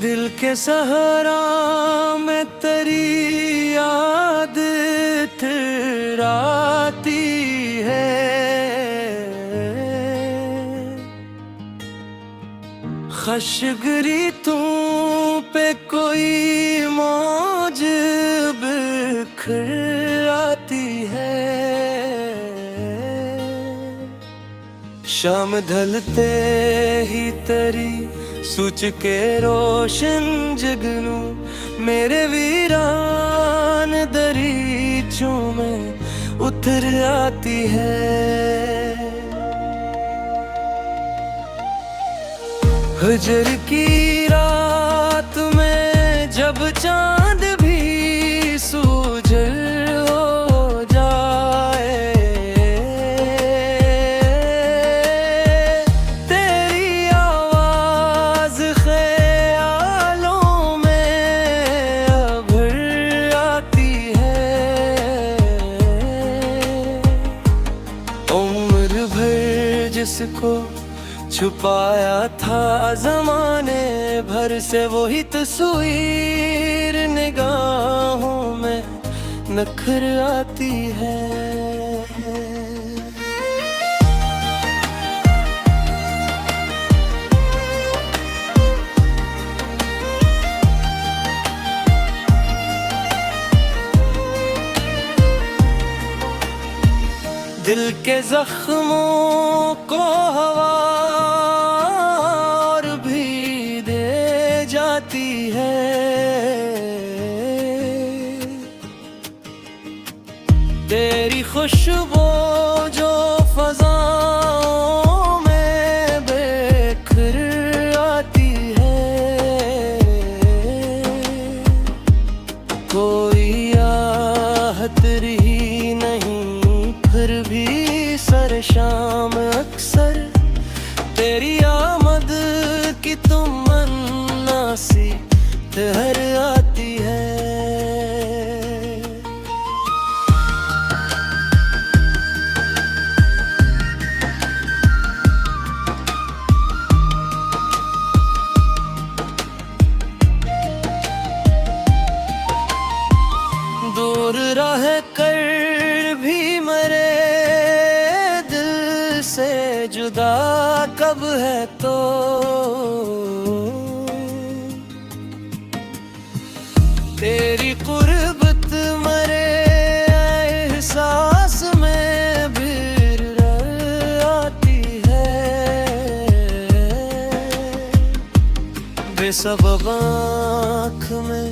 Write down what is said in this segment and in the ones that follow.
दिल के सहारा में तेरी याद थराती है। खशगरी तू पे कोई मौज बिखर आती है। शाम ढलते ही तेरी सूच के रोशन जगनू मेरे वीरान दरीचों में उतर आती है। हजर की रात में जब चांद भी सूझल हो जाए, तेरी आवाज ख्यालों में अभर आती है। उम्र भर जिसको छुपाया था ज़माने भर से वही तस्वीर निगाहों में नखर आती है। दिल के जख्मों को हवा और भी दे जाती है। तेरी खुशबू जो फज़ाओं में बिखर आती है। कोई आहत रही नहीं फिर भी सर शाम अक्सर तेरी आमद की तमन्ना सी ठहर आती है। दूर रह कर भी मरे दिल से जुदा कब है तो तेरी कुर्बत मरे एहसास में भी आती है। बेसबब आँख में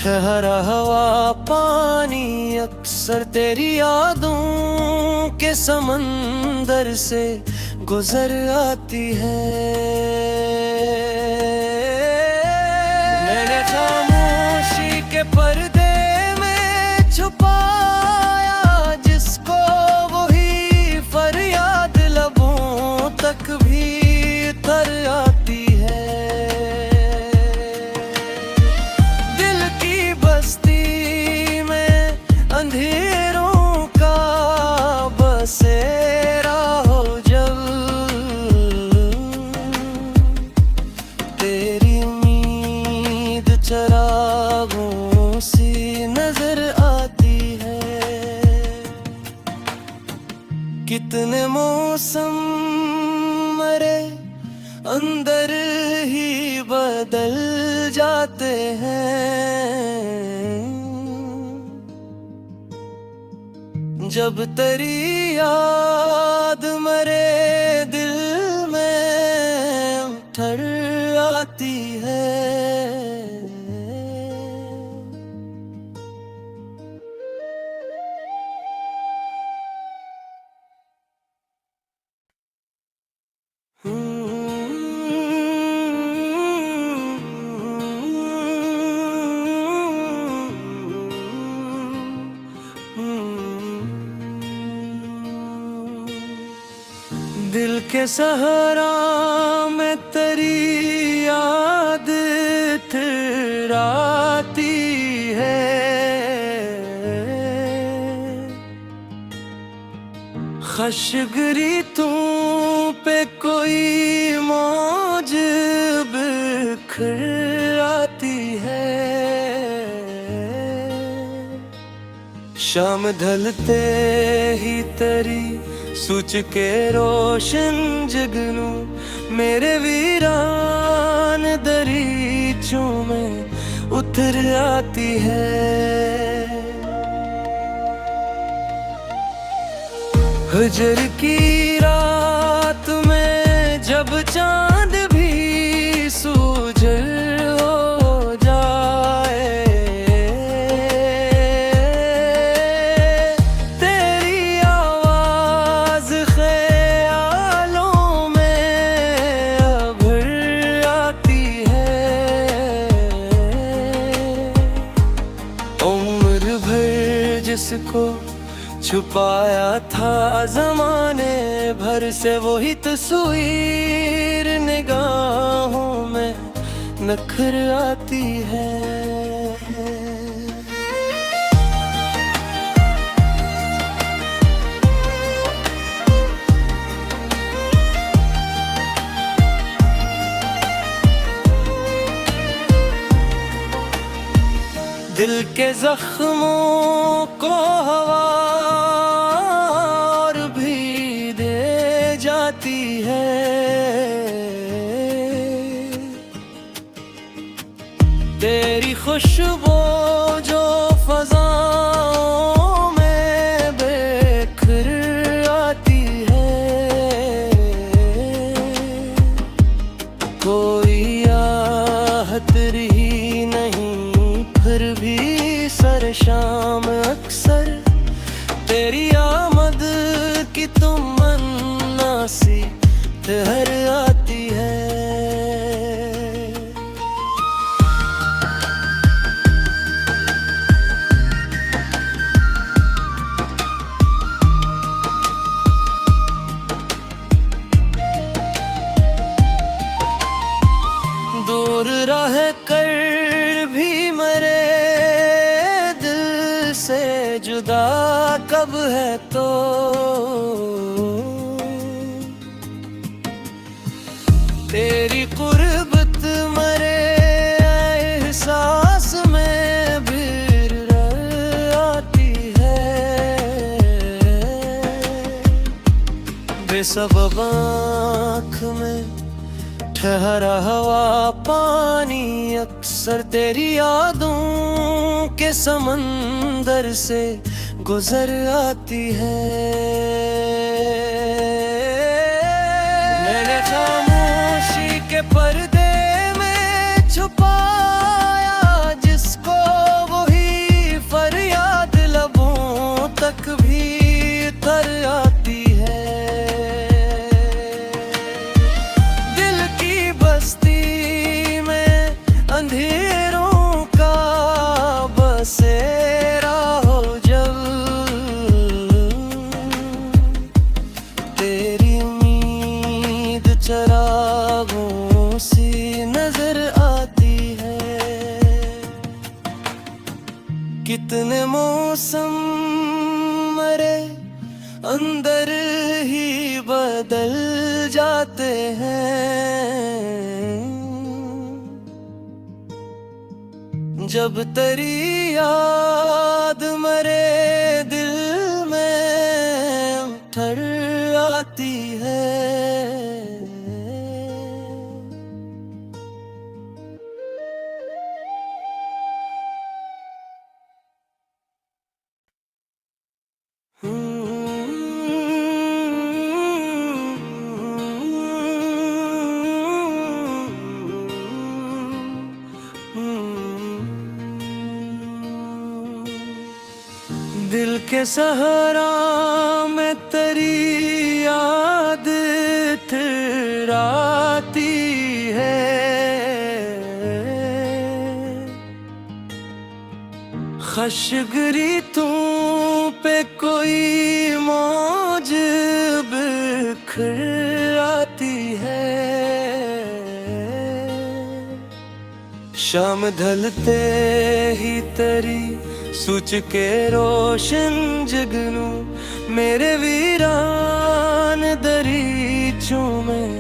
ठहरा हवा पानी अक्सर तेरी यादों के समंदर से गुजर आती है। मैंने खामोशी के पर्दे में छुपाया जिसको वही फरियाद लबों तक भी उतर आती है। अंधेरों का बसेरा हो जब तेरी उम्मीद चरागों सी नजर आती है। कितने मौसम मरे अंदर ही बदल जाते हैं जब तेरी याद मरे दिल में उठर आती है। दिल के सहारा में तेरी याद थराती है। खशगरी तू पे कोई मौज बिखर शाम ढलते ही तेरी सूच के रोशन जगनू मेरे वीरान दरीचों में उतर आती है। हजर की रात में जब चांद भी सूझल हो जाए, तेरी आवाज ख्यालों में अभर आती है। उम्र भर जिसको छुपाया था जमाने भर से वही तस्वीर निगाहों में नखर आती है। दिल के जख्मों को हवा और भी दे जाती है। तेरी खुशबू जो फज़ाओं में बिखर आती है। कोई आहत रही नहीं फिर भी सर शाम अक्सर तेरी आमद की तमन्ना सी ठहर आती है। दूर रह कर भी मरे दिल से जुदा कब है तो तेरी कुर्बत मरे एहसास में भी आती है। बेसबब आँख में ठहरा हवा पानी अक्सर तेरी यादों के समंदर से गुजर आती है। मैंने खामोशी के पर्दे में छुपाया जिसको वही फरियाद लबों तक भी तर आती है। बस्ती में अंधेरों का बसेरा हो जब तेरी उम्मीद चरागों सी नजर आती है। कितने मौसम मरे अंदर ही बदल जाते हैं जब तेरी याद मरे दिल में ठहर आती है। दिल के सहारा में तेरी याद ठहराती है। खशगरी तू पे कोई मौज बिखर आती है। शाम ढलते ही तेरी सूच के रोशन जगनू मेरे वीरान दरीचों में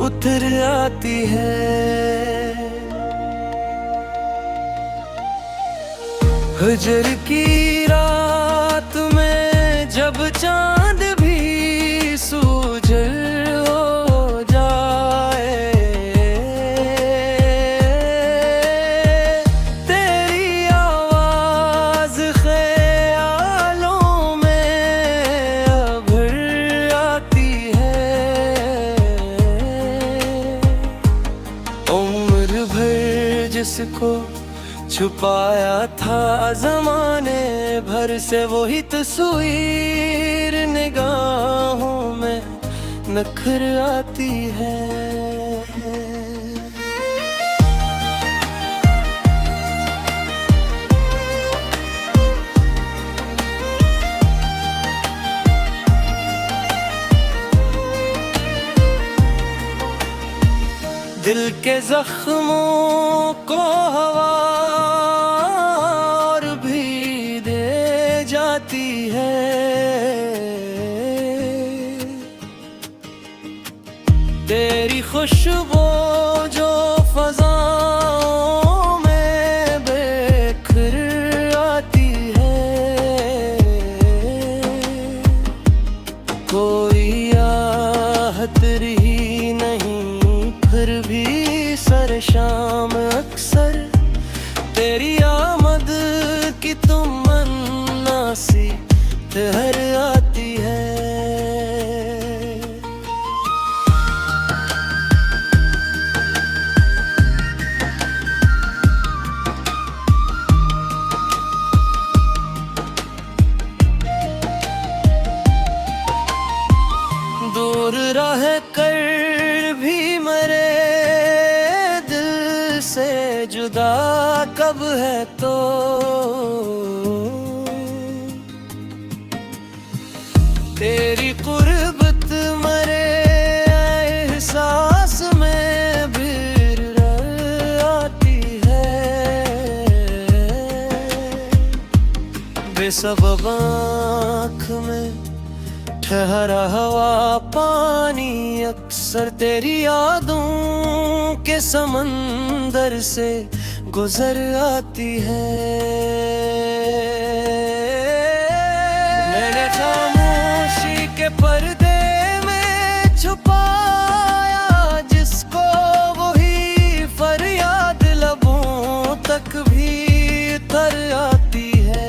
उतर आती है। हजर की रात जिसको छुपाया था जमाने भर से, वही तस्वीर निगाहों में नखर आती है। दिल के जख्मों को हवा और भी दे जाती है, तेरी खुशबू जो फज़ाओं में बिखर आती है। कोई आहत रही नहीं फिर भी सर शाम अक्सर तेरी आमद की तमन्ना सी ठहर आती है। दूर रह कर भी मरे दिल से जुदा कब है तो, तेरी कुर्बत मरे एहसास में भी आती है। बेसबब आँख में ठहरा हवा पानी अक्सर तेरी यादों के समंदर से गुजर आती है। मैंने खामोशी के पर्दे में छुपाया जिसको, वही फरियाद लबों तक भी तर आती है।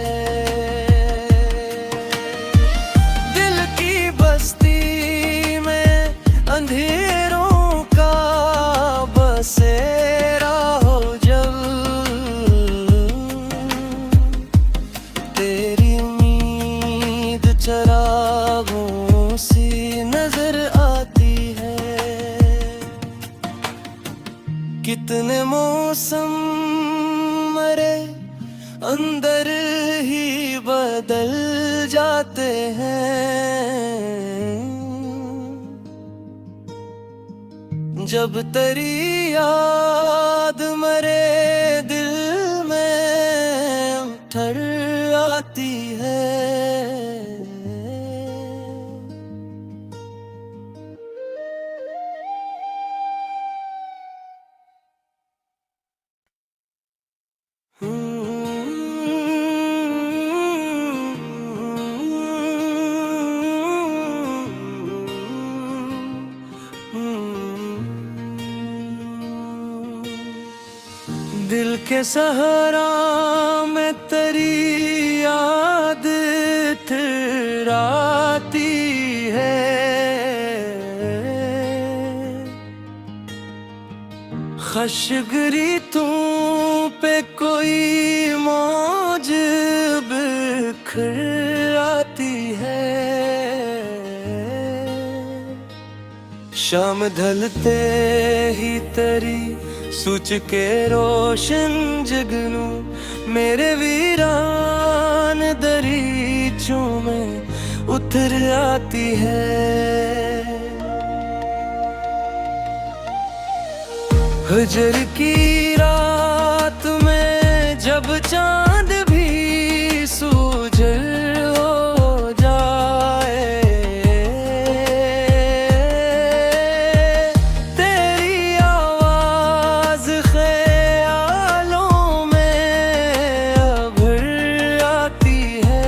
अंधेरों का बसेरा हो जब, तेरी उम्मीद चरागों सी नजर आती है। कितने मौसम मरे अंदर ही बदल जाते हैं, जब तेरी याद मरे दिल में ठहर आती है। दिल के सहारा में तेरी याद ठहराती है। खशगरी तू पे कोई मौज बिखर आती है। शाम ढलते ही तेरी सूच के रोशन जगनू मेरे वीरान दरीचों में उतर आती है। हजर की रात में जब चांद भी सूझल हो जाए, तेरी आवाज ख्यालों में अभर आती है।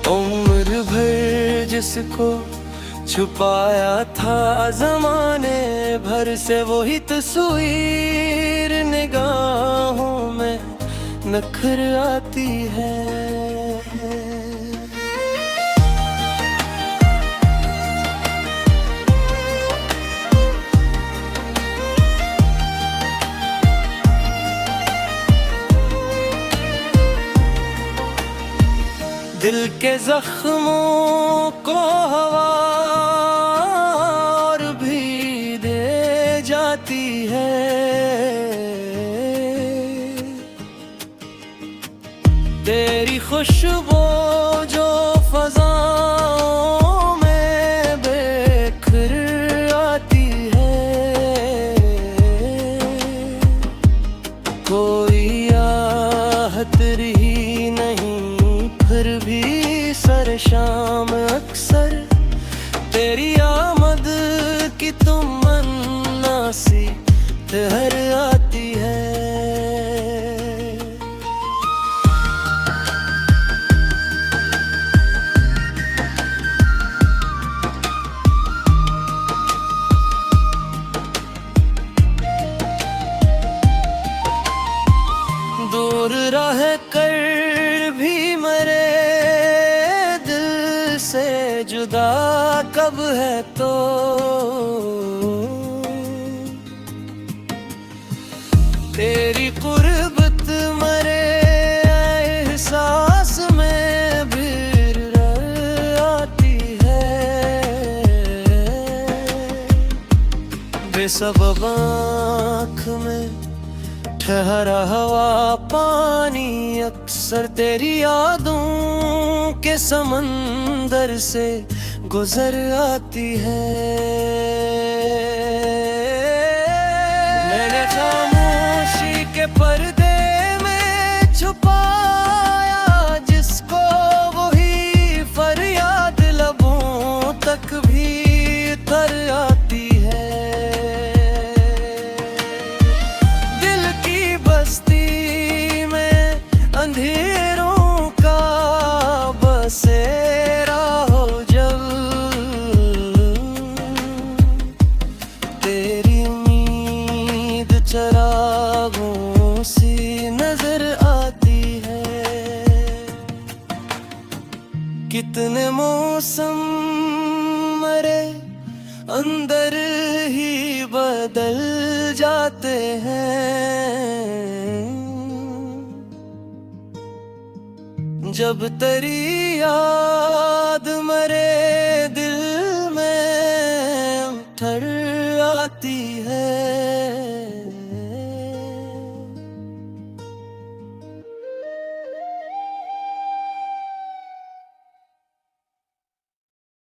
उम्र भर जिसको छुपाया था जमाने भर से, वही तस्वीर निगाहों में नखर आती है। दिल के जख्मों को हवा और भी दे जाती है। तेरी खुशबू जो फज़ाओं में बिखर आती है, कोई आहत रही नहीं फिर भी सर शाम अक्सर तेरी आमद की तमन्ना सी ठहर आती है। दूर रह कर भी मरे दिल से जुदा कब है तो तेरी कुर्बत मरे एहसास में भी आती है। बेसबब आँख में ठहरा हवा पानी अक्सर तेरी यादों के समंदर से गुजर आती है। मैंने खामोशी के पर्दे में छुपाया जिसको वही फरियाद लबों तक भी तर आती है। बस्ती में अंधेरों का बसेरा हो जब तेरी उम्मीद चरागों सी नजर आती है। कितने मौसम मरे अंदर ही बदल जाते हैं जब तेरी याद मरे